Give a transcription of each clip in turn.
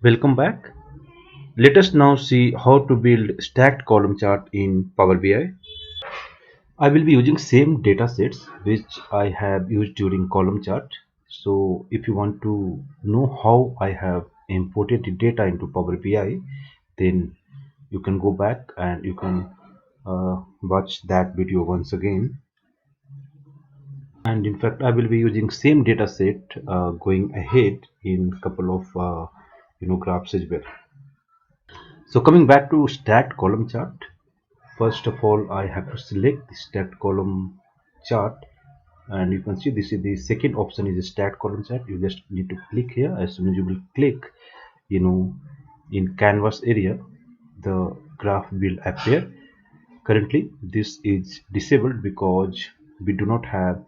Welcome back. Let us now see how to build stacked column chart in Power BI. I will be using same data sets which I have used during column chart. So if you want to know how I have imported the data into Power BI, then you can go back and you can watch that video once again. And in fact, I will be using same data set going ahead in couple of graphs as well. So coming back to stacked column chart, first of all I have to select the stacked column chart, and you can see this is the second option is a stacked column chart. You just need to click here. As soon as you will click, in canvas area, the graph will appear. Currently this is disabled because we do not have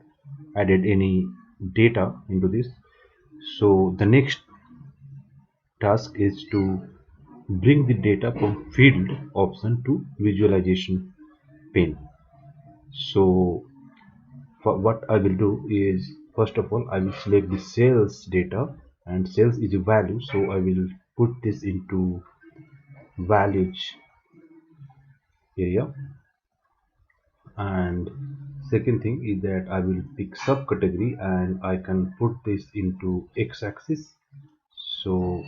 added any data into this. So the next task is to bring the data from field option to visualization pane. So for what I will do is, first of all I will select the sales data, and sales is a value, so I will put this into values area. And second thing is that I will pick subcategory and I can put this into x-axis. So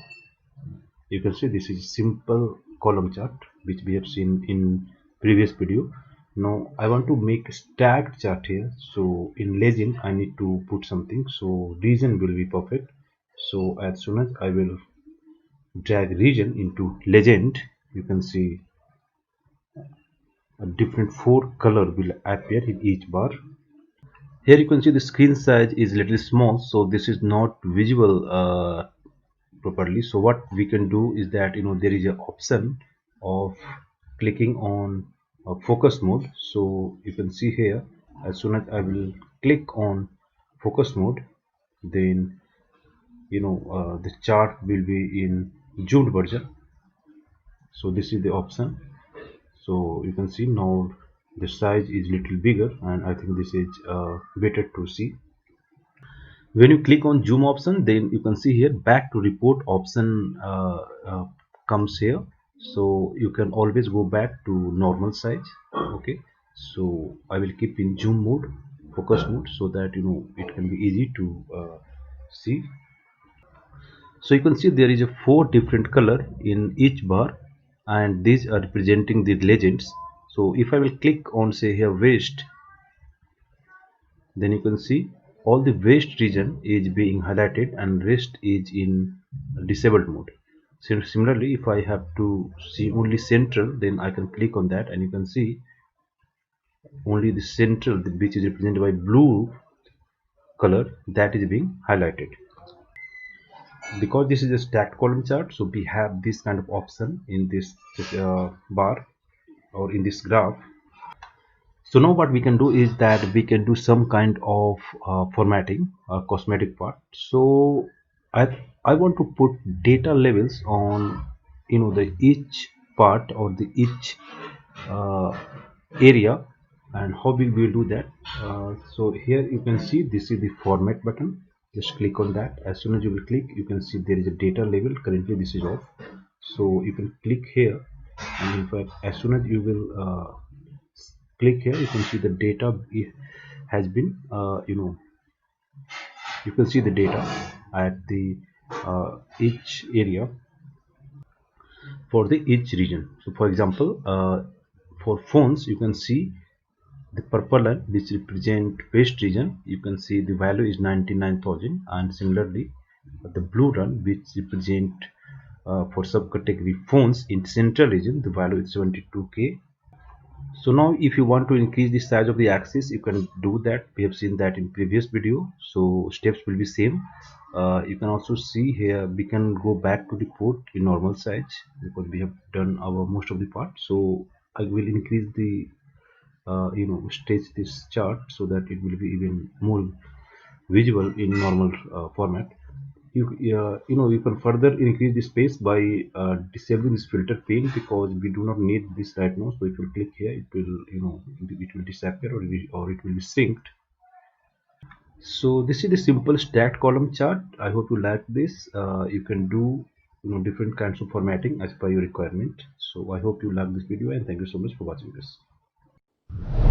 you can see this is simple column chart which we have seen in previous video. Now I want to make a stacked chart here, so in legend I need to put something, so region will be perfect. So as soon as I will drag region into legend, you can see a different four color will appear in each bar. Here you can see the screen size is little small, so this is not visible properly. So what we can do is that there is an option of clicking on focus mode. So you can see here, as soon as I will click on focus mode, then the chart will be in zoomed version. So this is the option. So you can see now the size is little bigger, and I think this is better to see. When you click on zoom option, then you can see here back to report option comes here. So you can always go back to normal size. Okay, so I will keep in zoom mode, focus mode, so that it can be easy to see. So you can see there is a four different color in each bar, and these are representing the legends. So if I will click on, say here, waste, then you can see all the waste region is being highlighted and rest is in disabled mode. So similarly, if I have to see only central, then I can click on that and you can see only the central, which is represented by blue color, that is being highlighted. Because this is a stacked column chart, so we have this kind of option in this bar or in this graph. So now what we can do is that we can do some kind of formatting, cosmetic part. So I want to put data levels on the each part or the each uh, area. And how we will do that? So here you can see this is the format button. Just click on that. As soon as you will click, you can see there is a data level. Currently this is off, so you can click here, and in fact as soon as you will click here, you can see the data has been you can see the data at the each area for the each region. So for example, for phones, you can see the purple line which represent west region. You can see the value is 99,000, and similarly the blue line which represent for subcategory phones in central region, the value is 72k. So now if you want to increase the size of the axis, you can do that. We have seen that in previous video, so steps will be same. You can also see here we can go back to the port in normal size because we have done our most of the part. So I will increase the stretch this chart so that it will be even more visible in normal format. You can further increase the space by disabling this filter pane, because we do not need this right now. So if you click here, it will it will disappear, or it will be synced. So this is the simple stacked column chart. I hope you like this. You can do different kinds of formatting as per your requirement. So I hope you like this video, and thank you so much for watching this.